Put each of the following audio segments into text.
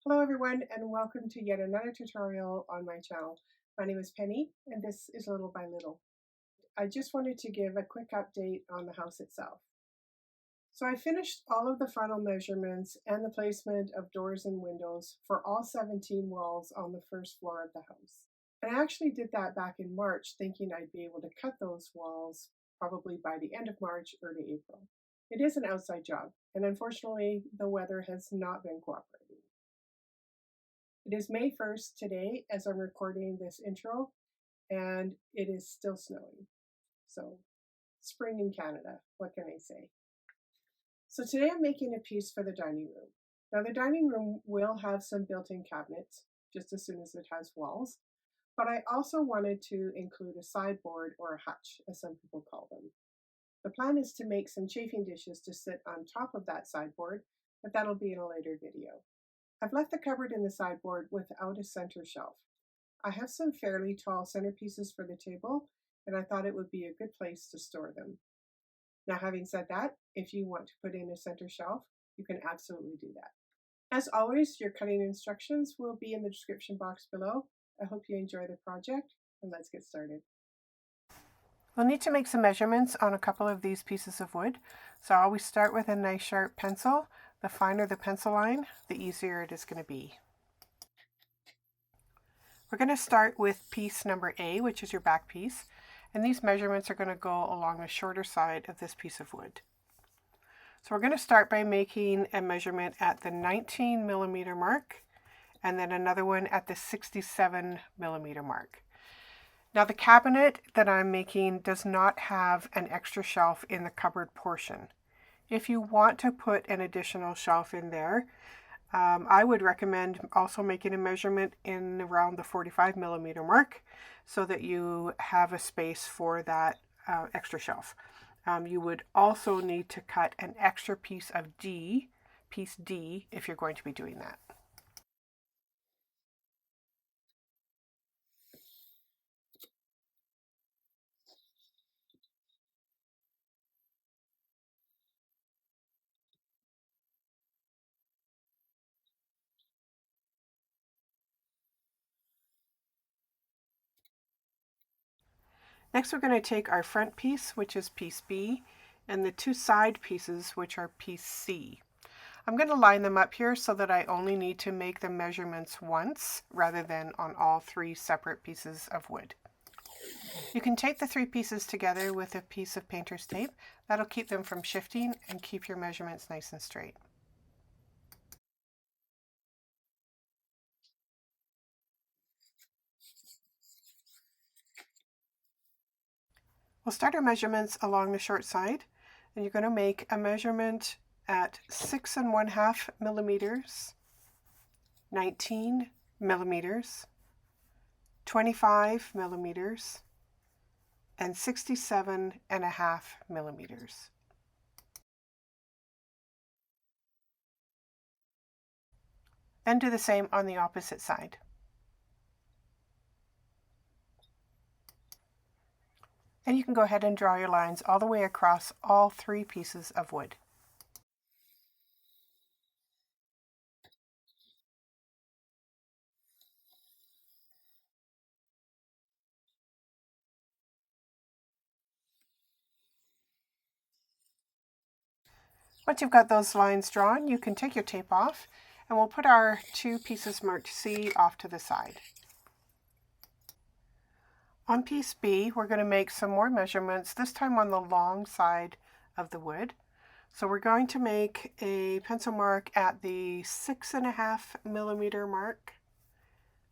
Hello everyone and welcome to yet another tutorial on my channel. My name is Penny and this is Little by Little. I just wanted to give a quick update on the house itself. So I finished all of the final measurements and the placement of doors and windows for all 17 walls on the first floor of the house. And I actually did that back in March thinking I'd be able to cut those walls probably by the end of March, early April. It is an outside job and unfortunately the weather has not been cooperating. It is May 1st today as I'm recording this intro, and it is still snowing. So, spring in Canada, what can I say? So today I'm making a piece for the dining room. Now the dining room will have some built-in cabinets, just as soon as it has walls, but I also wanted to include a sideboard or a hutch, as some people call them. The plan is to make some chafing dishes to sit on top of that sideboard, but that'll be in a later video. I've left the cupboard in the sideboard without a center shelf. I have some fairly tall centerpieces for the table, and I thought it would be a good place to store them. Now, having said that, if you want to put in a center shelf, you can absolutely do that. As always, your cutting instructions will be in the description box below. I hope you enjoy the project, and let's get started. We'll need to make some measurements on a couple of these pieces of wood. So I always start with a nice sharp pencil. The finer the pencil line, the easier it is going to be. We're going to start with piece number A, which is your back piece. And these measurements are going to go along the shorter side of this piece of wood. So we're going to start by making a measurement at the 19 millimeter mark, and then another one at the 67 millimeter mark. Now the cabinet that I'm making does not have an extra shelf in the cupboard portion. If you want to put an additional shelf in there, I would recommend also making a measurement in around the 45 millimeter mark so that you have a space for that extra shelf. You would also need to cut an extra piece of piece D, if you're going to be doing that. Next, we're going to take our front piece, which is piece B, and the two side pieces, which are piece C. I'm going to line them up here so that I only need to make the measurements once rather than on all three separate pieces of wood. You can tape the three pieces together with a piece of painter's tape. That'll keep them from shifting and keep your measurements nice and straight. We'll start our measurements along the short side, and you're going to make a measurement at 6 1/2 millimeters, 19 millimeters, 25 millimeters, and 67.5 millimeters. And do the same on the opposite side. And you can go ahead and draw your lines all the way across all three pieces of wood. Once you've got those lines drawn, you can take your tape off, and we'll put our two pieces marked C off to the side. On piece B, we're going to make some more measurements, this time on the long side of the wood. So we're going to make a pencil mark at the 6 1/2 millimeter mark,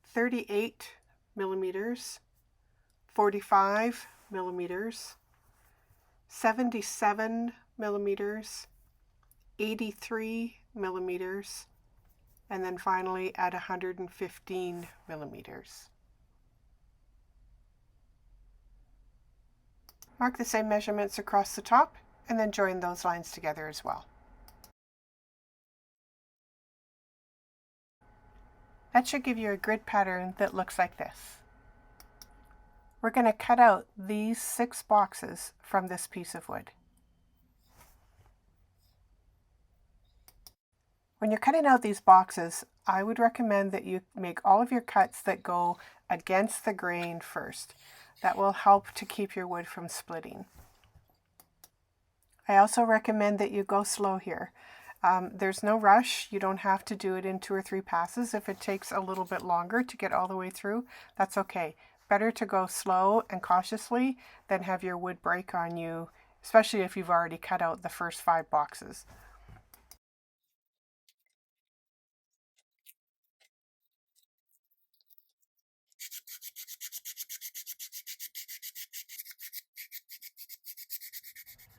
38 millimeters, 45 millimeters, 77 millimeters, 83 millimeters, and then finally at 115 millimeters. Mark the same measurements across the top and then join those lines together as well. That should give you a grid pattern that looks like this. We're going to cut out these 6 boxes from this piece of wood. When you're cutting out these boxes, I would recommend that you make all of your cuts that go against the grain first. That will help to keep your wood from splitting. I also recommend that you go slow here. There's no rush. You don't have to do it in 2 or 3 passes. If it takes a little bit longer to get all the way through, that's okay. Better to go slow and cautiously than have your wood break on you, especially if you've already cut out the first 5 boxes.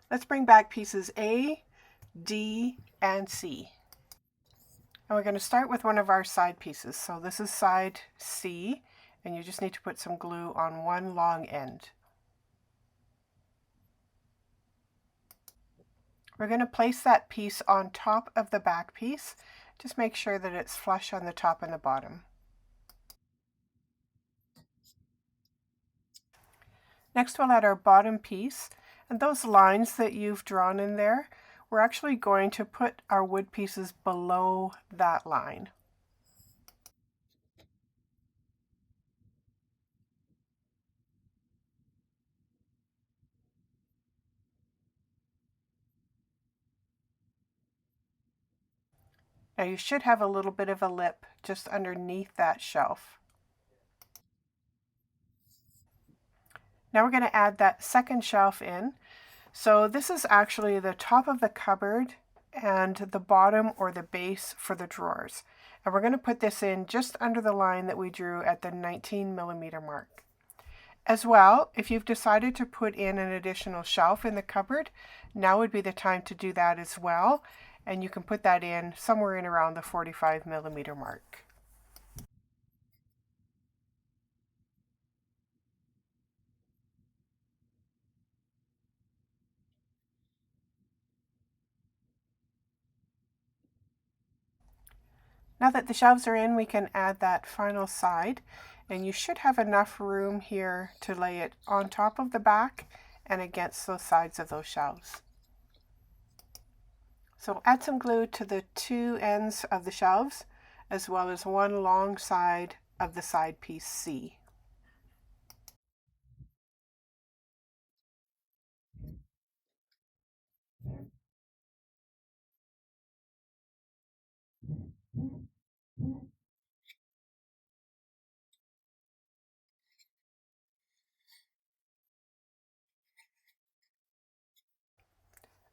Let's bring back pieces A, D, and C. And we're going to start with one of our side pieces. So this is side C, and you just need to put some glue on one long end. We're going to place that piece on top of the back piece. Just make sure that it's flush on the top and the bottom. Next we'll add our bottom piece, and those lines that you've drawn in there, we're actually going to put our wood pieces below that line. Now you should have a little bit of a lip just underneath that shelf. Now we're going to add that second shelf in. So this is actually the top of the cupboard and the bottom or the base for the drawers. And we're going to put this in just under the line that we drew at the 19mm mark. As well, if you've decided to put in an additional shelf in the cupboard, now would be the time to do that as well. And you can put that in somewhere in around the 45mm mark. Now that the shelves are in, we can add that final side, and you should have enough room here to lay it on top of the back and against those sides of those shelves. So add some glue to the 2 ends of the shelves, as well as one long side of the side piece C.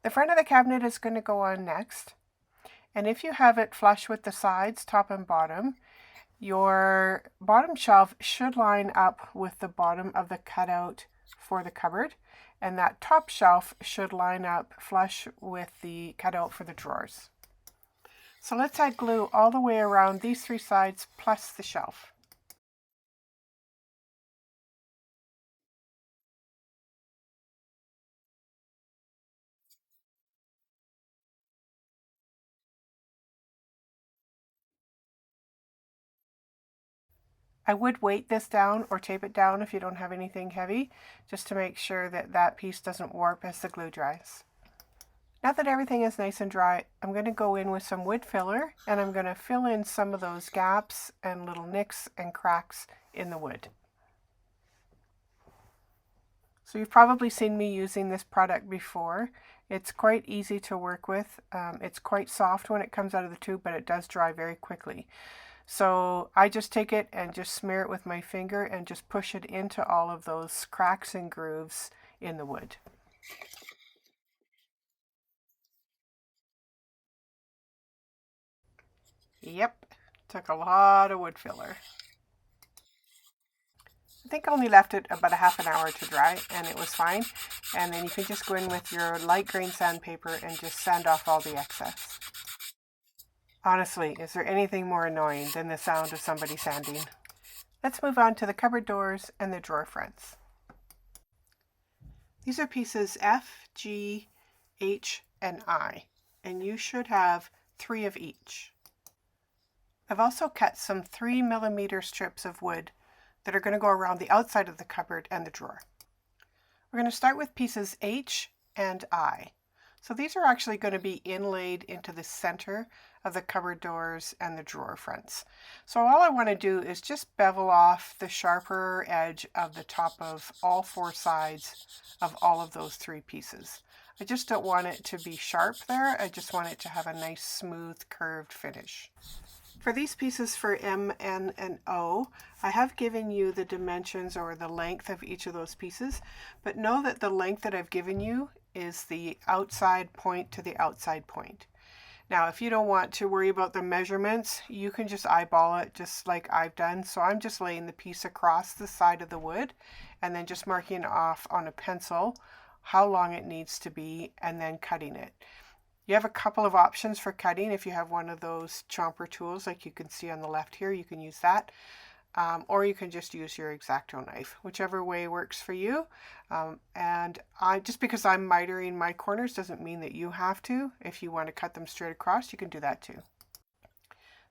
The front of the cabinet is going to go on next, and if you have it flush with the sides, top and bottom, your bottom shelf should line up with the bottom of the cutout for the cupboard, and that top shelf should line up flush with the cutout for the drawers. So let's add glue all the way around these 3 sides plus the shelf. I would weight this down or tape it down if you don't have anything heavy, just to make sure that that piece doesn't warp as the glue dries. Now that everything is nice and dry, I'm going to go in with some wood filler, and I'm going to fill in some of those gaps and little nicks and cracks in the wood. So you've probably seen me using this product before. It's quite easy to work with. It's quite soft when it comes out of the tube, but it does dry very quickly. So I just take it and just smear it with my finger and just push it into all of those cracks and grooves in the wood. Yep, took a lot of wood filler. I think I only left it about a half an hour to dry, and it was fine. And then you can just go in with your light grain sandpaper and just sand off all the excess. Honestly, is there anything more annoying than the sound of somebody sanding? Let's move on to the cupboard doors and the drawer fronts. These are pieces F, G, H, and I, and you should have 3 of each. I've also cut some 3mm strips of wood that are going to go around the outside of the cupboard and the drawer. We're going to start with pieces H and I. So these are actually going to be inlaid into the center of the cupboard doors and the drawer fronts. So all I want to do is just bevel off the sharper edge of the top of all four sides of all of those three pieces. I just don't want it to be sharp there. I just want it to have a nice smooth curved finish. For these pieces for M, N, and O, I have given you the dimensions or the length of each of those pieces, but know that the length that I've given you is the outside point to the outside point. Now, if you don't want to worry about the measurements, you can just eyeball it just like I've done. So I'm just laying the piece across the side of the wood and then just marking off on a pencil how long it needs to be and then cutting it. You have a couple of options for cutting. If you have one of those chomper tools like you can see on the left here, you can use that. Or you can just use your X-Acto knife, whichever way works for you. Just because I'm mitering my corners doesn't mean that you have to. If you want to cut them straight across, you can do that too.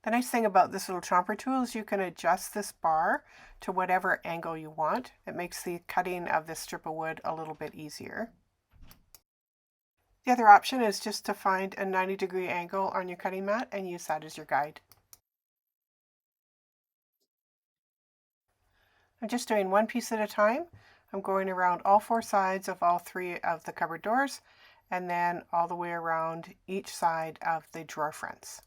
The nice thing about this little chomper tool is you can adjust this bar to whatever angle you want. It makes the cutting of this strip of wood a little bit easier. The other option is just to find a 90-degree angle on your cutting mat and use that as your guide. I'm just doing one piece at a time. I'm going around all four sides of all three of the cupboard doors and then all the way around each side of the drawer fronts.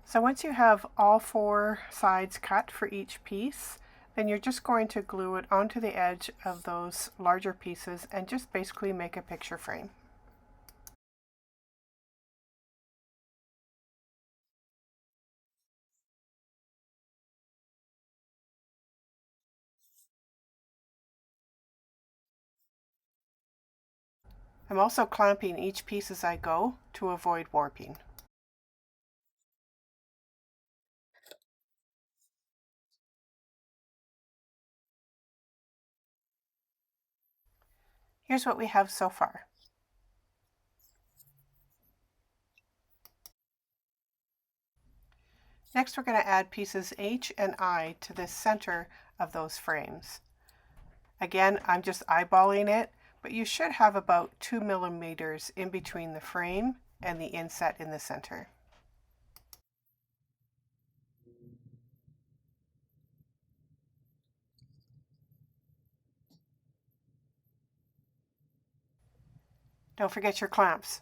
So once you have all four sides cut for each piece, then you're just going to glue it onto the edge of those larger pieces and just basically make a picture frame. I'm also clamping each piece as I go to avoid warping. Here's what we have so far. Next, we're going to add pieces H and I to the center of those frames. Again, I'm just eyeballing it, but you should have about 2 millimeters in between the frame and the inset in the center. Don't forget your clamps.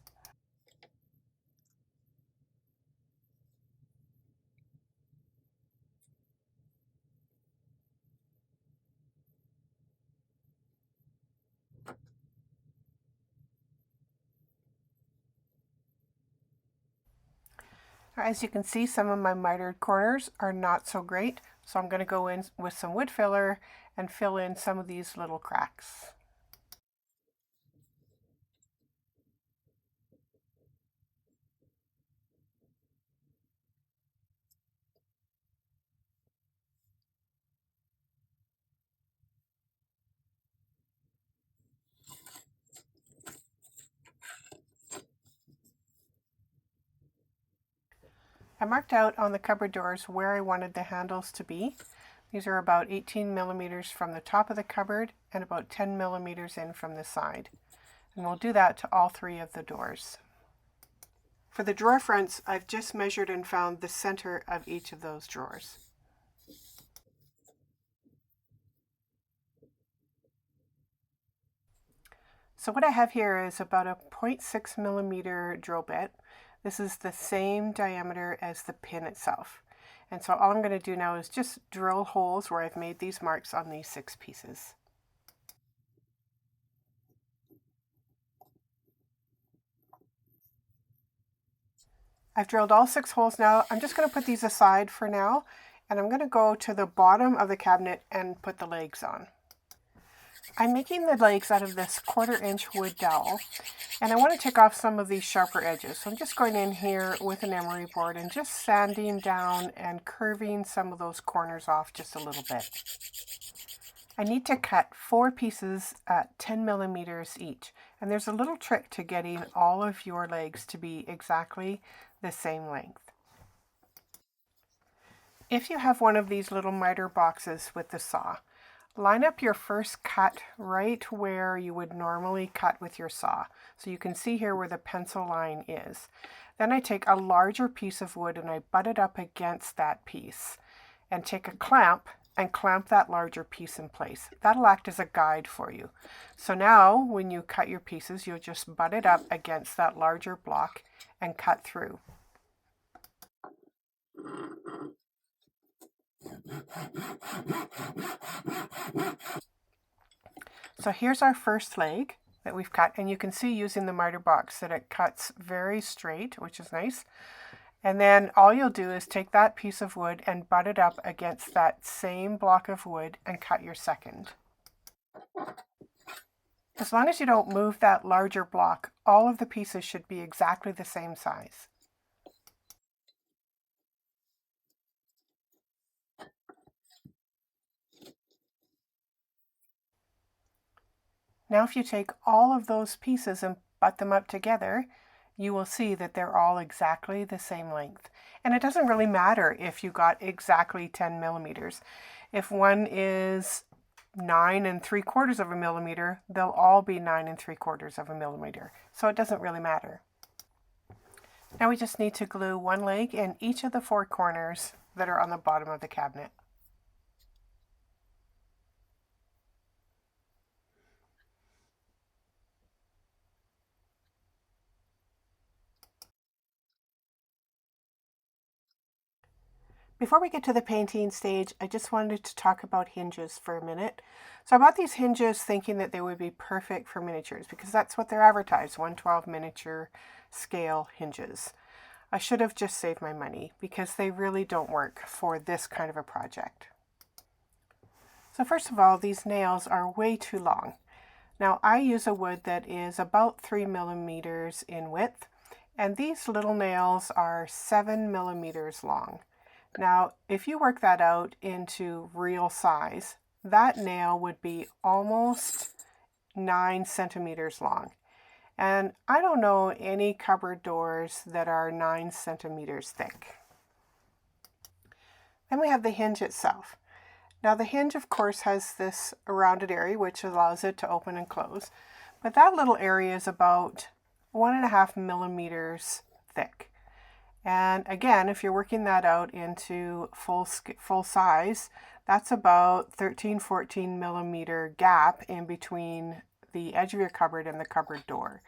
As you can see, some of my mitered corners are not so great, so I'm going to go in with some wood filler and fill in some of these little cracks. I marked out on the cupboard doors where I wanted the handles to be. These are about 18 millimeters from the top of the cupboard and about 10 millimeters in from the side. And we'll do that to all three of the doors. For the drawer fronts, I've just measured and found the center of each of those drawers. So what I have here is about a 0.6 millimeter drill bit. This is the same diameter as the pin itself. And so all I'm going to do now is just drill holes where I've made these marks on these 6 pieces. I've drilled all 6 holes now. I'm just going to put these aside for now, and I'm going to go to the bottom of the cabinet and put the legs on. I'm making the legs out of this 1/4 inch wood dowel, and I want to take off some of these sharper edges. So I'm just going in here with an emery board and just sanding down and curving some of those corners off just a little bit. I need to cut 4 pieces at 10 millimeters each, and there's a little trick to getting all of your legs to be exactly the same length. If you have one of these little miter boxes with the saw, Line up your first cut right where you would normally cut with your saw. So you can see here where the pencil line is. Then I take a larger piece of wood and I butt it up against that piece and take a clamp and clamp that larger piece in place. That'll act as a guide for you. So now when you cut your pieces, you'll just butt it up against that larger block and cut through. So here's our first leg that we've cut, and you can see using the miter box that it cuts very straight, which is nice. And then all you'll do is take that piece of wood and butt it up against that same block of wood and cut your second. As long as you don't move that larger block, all of the pieces should be exactly the same size. Now if you take all of those pieces and butt them up together, you will see that they're all exactly the same length. And it doesn't really matter if you got exactly 10 millimeters. If one is 9 3/4 of a millimeter, they'll all be 9 3/4 of a millimeter. So it doesn't really matter. Now we just need to glue one leg in each of the 4 corners that are on the bottom of the cabinet. Before we get to the painting stage, I just wanted to talk about hinges for a minute. So I bought these hinges thinking that they would be perfect for miniatures because that's what they're advertised, 1/12 miniature scale hinges. I should have just saved my money because they really don't work for this kind of a project. So first of all, these nails are way too long. Now I use a wood that is about 3 millimeters in width, and these little nails are 7 millimeters long. Now, if you work that out into real size, that nail would be almost 9 centimeters long. And I don't know any cupboard doors that are 9 centimeters thick. Then we have the hinge itself. Now the hinge, of course, has this rounded area which allows it to open and close. But that little area is about 1.5 millimeters thick. And again, if you're working that out into full size, that's about 13-14 millimeter gap in between the edge of your cupboard and the cupboard door.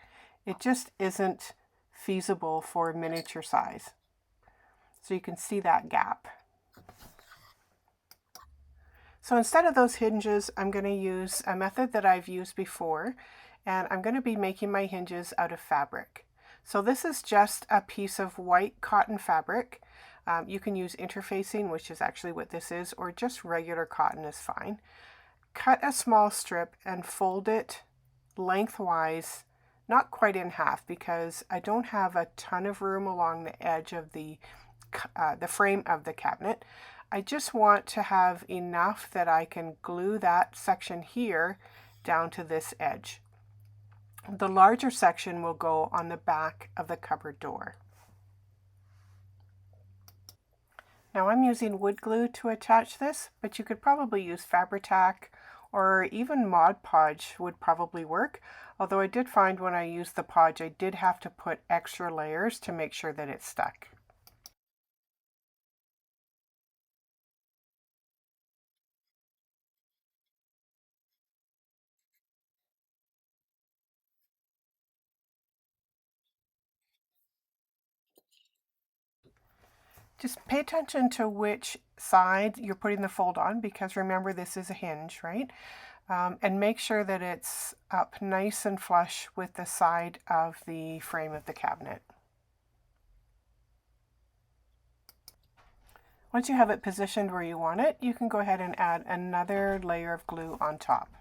It just isn't feasible for miniature size. So you can see that gap. So instead of those hinges, I'm going to use a method that I've used before, and I'm going to be making my hinges out of fabric. So this is just a piece of white cotton fabric. You can use interfacing, which is actually what this is, or just regular cotton is fine. Cut a small strip and fold it lengthwise, not quite in half because I don't have a ton of room along the edge of the frame of the cabinet. I just want to have enough that I can glue that section here down to this edge. The larger section will go on the back of the cupboard door. Now I'm using wood glue to attach this, but you could probably use Fabri-Tac or even Mod Podge would probably work. Although I did find when I used the Podge, I did have to put extra layers to make sure that it stuck. Just pay attention to which side you're putting the fold on because remember this is a hinge, right? And make sure that it's up nice and flush with the side of the frame of the cabinet. Once you have it positioned where you want it, you can go ahead and add another layer of glue on top.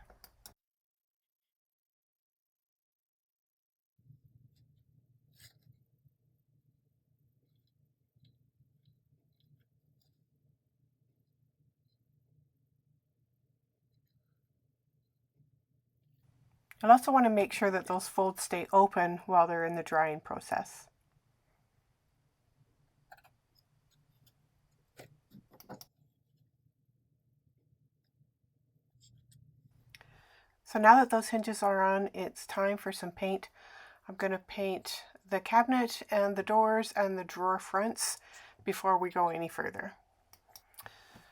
You'll also want to make sure that those folds stay open while they're in the drying process. So now that those hinges are on, it's time for some paint. I'm going to paint the cabinet and the doors and the drawer fronts before we go any further.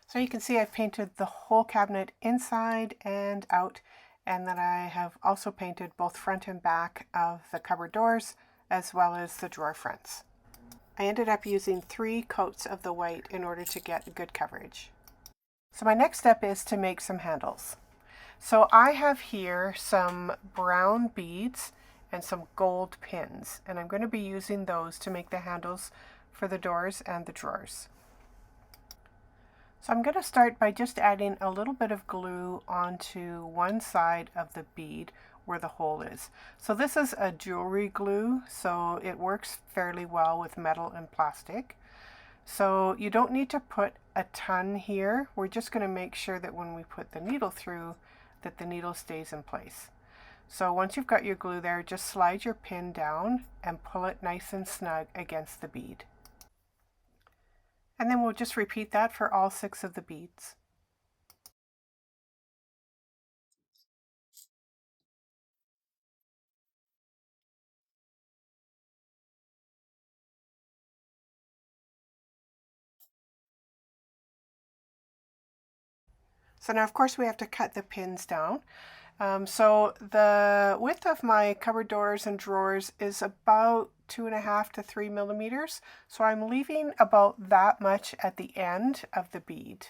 So you can see I've painted the whole cabinet inside and out, and then I have also painted both front and back of the cupboard doors as well as the drawer fronts. I ended up using 3 coats of the white in order to get good coverage. So my next step is to make some handles. So I have here some brown beads and some gold pins, and I'm going to be using those to make the handles for the doors and the drawers. So I'm going to start by just adding a little bit of glue onto one side of the bead where the hole is. So this is a jewelry glue, so it works fairly well with metal and plastic. So you don't need to put a ton here. We're just going to make sure that when we put the needle through, that the needle stays in place. So once you've got your glue there, just slide your pin down and pull it nice and snug against the bead. And then we'll just repeat that for all 6 of the beads. So now of course we have to cut the pins down. So the width of my cupboard doors and drawers is about 2.5 to 3 millimeters. So I'm leaving about that much at the end of the bead.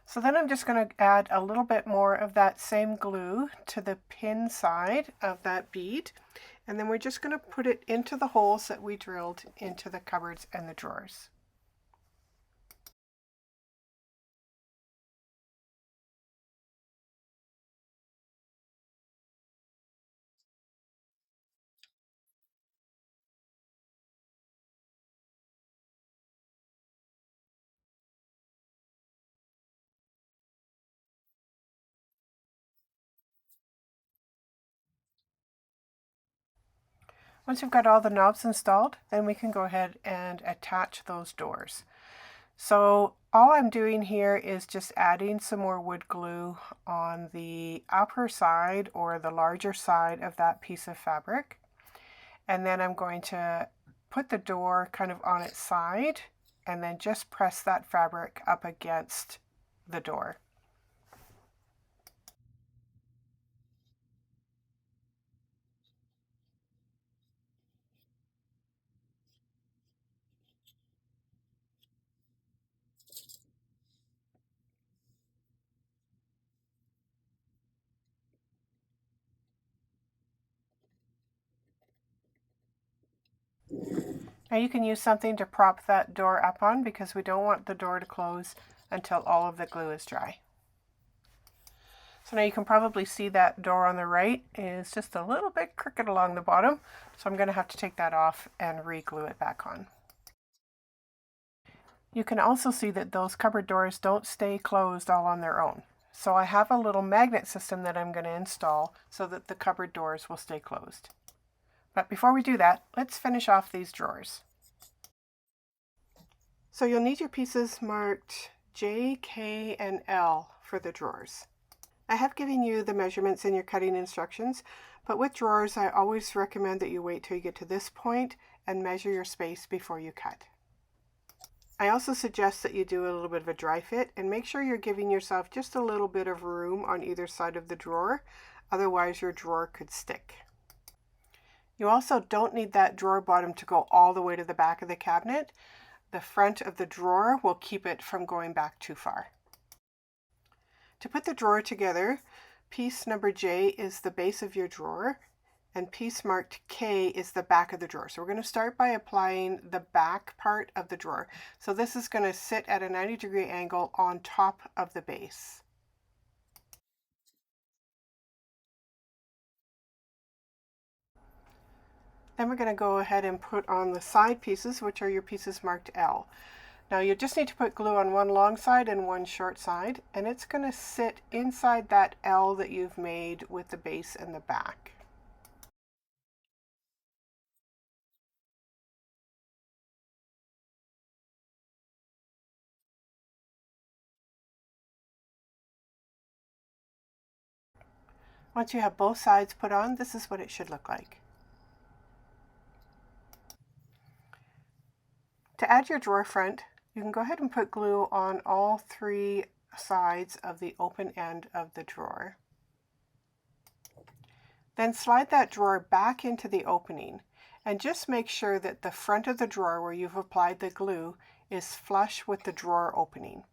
So then I'm just going to add a little bit more of that same glue to the pin side of that bead. And then we're just going to put it into the holes that we drilled into the cupboards and the drawers. Once you've got all the knobs installed, then we can go ahead and attach those doors. So all I'm doing here is just adding some more wood glue on the upper side or the larger side of that piece of fabric. And then I'm going to put the door kind of on its side and then just press that fabric up against the door. Now you can use something to prop that door up on because we don't want the door to close until all of the glue is dry. So now you can probably see that door on the right is just a little bit crooked along the bottom. So I'm going to have to take that off and re-glue it back on. You can also see that those cupboard doors don't stay closed all on their own. So I have a little magnet system that I'm going to install so that the cupboard doors will stay closed. But before we do that, let's finish off these drawers. So you'll need your pieces marked J, K, and L for the drawers. I have given you the measurements in your cutting instructions, but with drawers I always recommend that you wait till you get to this point and measure your space before you cut. I also suggest that you do a little bit of a dry fit and make sure you're giving yourself just a little bit of room on either side of the drawer, otherwise your drawer could stick. You also don't need that drawer bottom to go all the way to the back of the cabinet. The front of the drawer will keep it from going back too far. To put the drawer together, piece number J is the base of your drawer and piece marked K is the back of the drawer. So we're going to start by applying the back part of the drawer. So this is going to sit at a 90-degree angle on top of the base. Then we're going to go ahead and put on the side pieces, which are your pieces marked L. Now you just need to put glue on one long side and one short side, and it's going to sit inside that L that you've made with the base and the back. Once you have both sides put on, this is what it should look like. To add your drawer front, you can go ahead and put glue on all 3 sides of the open end of the drawer. Then slide that drawer back into the opening and just make sure that the front of the drawer where you've applied the glue is flush with the drawer opening.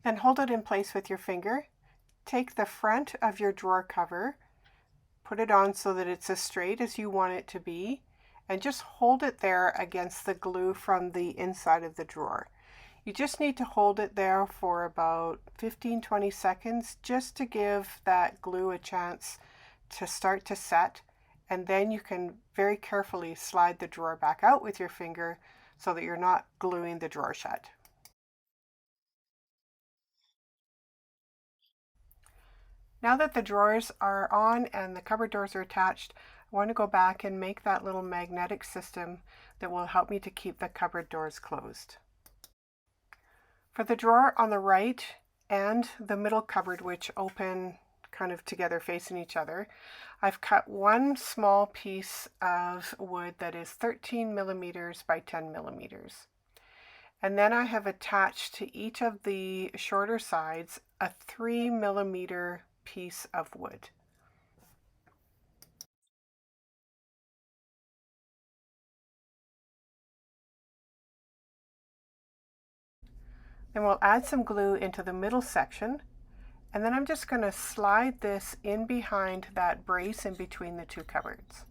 Then hold it in place with your finger. Take the front of your drawer cover, put it on so that it's as straight as you want it to be, and just hold it there against the glue from the inside of the drawer. You just need to hold it there for about 15-20 seconds just to give that glue a chance to start to set, and then you can very carefully slide the drawer back out with your finger so that you're not gluing the drawer shut. Now that the drawers are on and the cupboard doors are attached, I want to go back and make that little magnetic system that will help me to keep the cupboard doors closed. For the drawer on the right and the middle cupboard, which open kind of together facing each other, I've cut one small piece of wood that is 13 millimeters by 10 millimeters. And then I have attached to each of the shorter sides a 3 millimeter piece of wood. Then we'll add some glue into the middle section, and then I'm just going to slide this in behind that brace in between the 2 cupboards.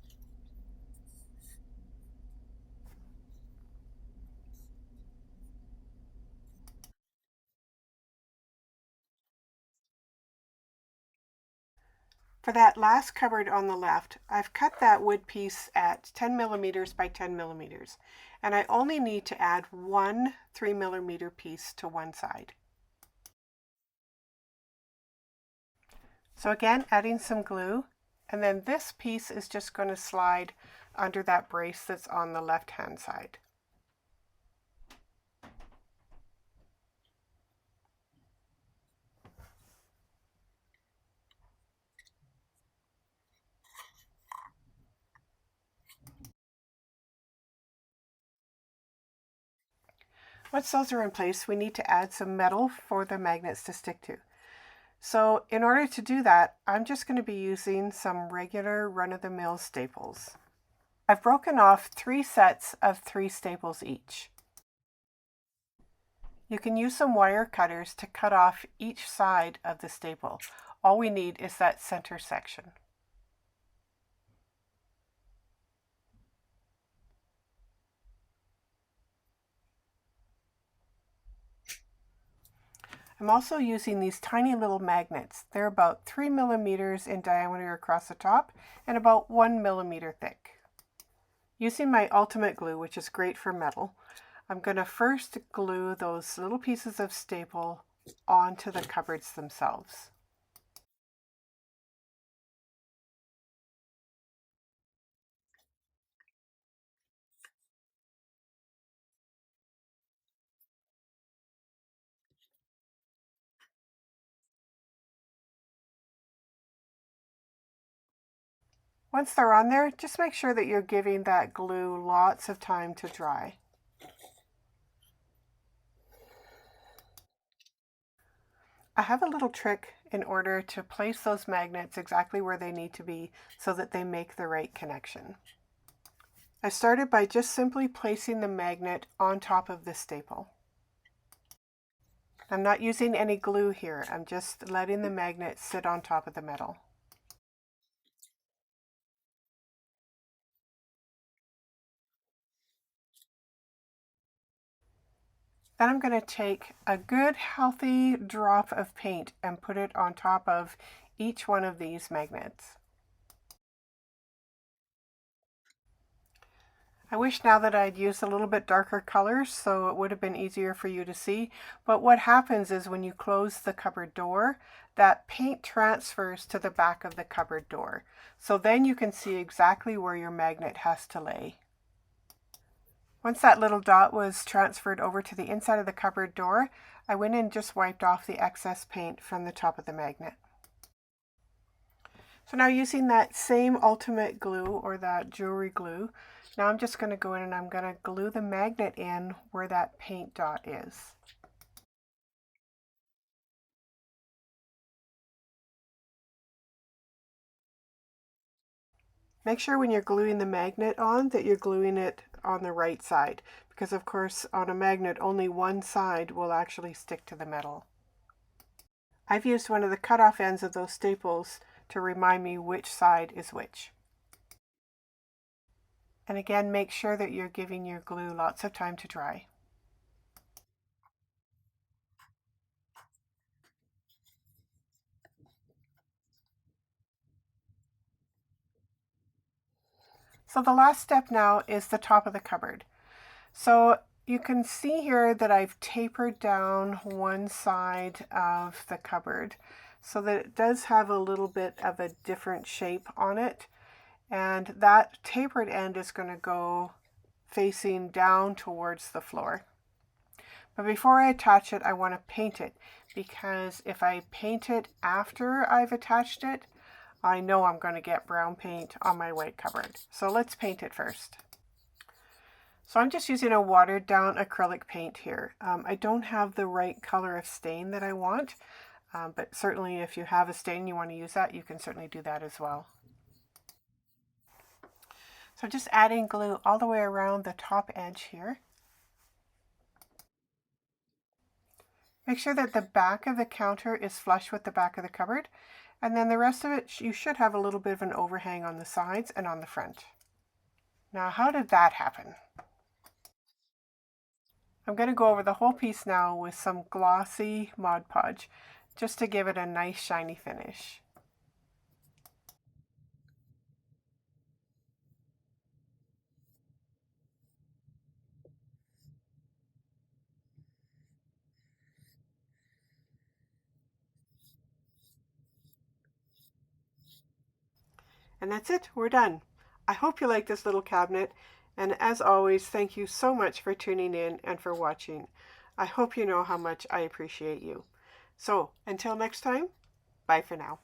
For that last cupboard on the left, I've cut that wood piece at 10 millimeters by 10 millimeters, and I only need to add one 3 millimeter piece to one side. So again, adding some glue, and then this piece is just going to slide under that brace that's on the left-hand side. Once those are in place, we need to add some metal for the magnets to stick to. So in order to do that, I'm just going to be using some regular run-of-the-mill staples. I've broken off 3 sets of 3 staples each. You can use some wire cutters to cut off each side of the staple. All we need is that center section. I'm also using these tiny little magnets. They're about 3 millimeters in diameter across the top and about 1 millimeter thick. Using my ultimate glue, which is great for metal, I'm going to first glue those little pieces of staple onto the cupboards themselves. Once they're on there, just make sure that you're giving that glue lots of time to dry. I have a little trick in order to place those magnets exactly where they need to be so that they make the right connection. I started by just simply placing the magnet on top of the staple. I'm not using any glue here, I'm just letting the magnet sit on top of the metal. Then I'm going to take a good healthy drop of paint and put it on top of each one of these magnets. I wish now that I'd used a little bit darker colors so it would have been easier for you to see, but what happens is when you close the cupboard door, that paint transfers to the back of the cupboard door. So then you can see exactly where your magnet has to lay. Once that little dot was transferred over to the inside of the cupboard door, I went and just wiped off the excess paint from the top of the magnet. So now using that same ultimate glue or that jewelry glue, now I'm just going to go in and I'm going to glue the magnet in where that paint dot is. Make sure when you're gluing the magnet on that you're gluing it on the right side, because of course on a magnet only one side will actually stick to the metal. I've used one of the cut-off ends of those staples to remind me which side is which. And again, make sure that you're giving your glue lots of time to dry. So the last step now is the top of the cupboard. So you can see here that I've tapered down one side of the cupboard so that it does have a little bit of a different shape on it. And that tapered end is going to go facing down towards the floor. But before I attach it, I want to paint it, because if I paint it after I've attached it, I know I'm going to get brown paint on my white cupboard. So let's paint it first. So I'm just using a watered down acrylic paint here. I don't have the right color of stain that I want, but certainly if you have a stain you want to use that, you can certainly do that as well. So just adding glue all the way around the top edge here. Make sure that the back of the counter is flush with the back of the cupboard, and then the rest of it, you should have a little bit of an overhang on the sides and on the front. Now, how did that happen? I'm going to go over the whole piece now with some glossy Mod Podge, just to give it a nice shiny finish. And that's it, we're done. I hope you like this little cabinet, and as always, thank you so much for tuning in and for watching. I hope you know how much I appreciate you. So, until next time, bye for now.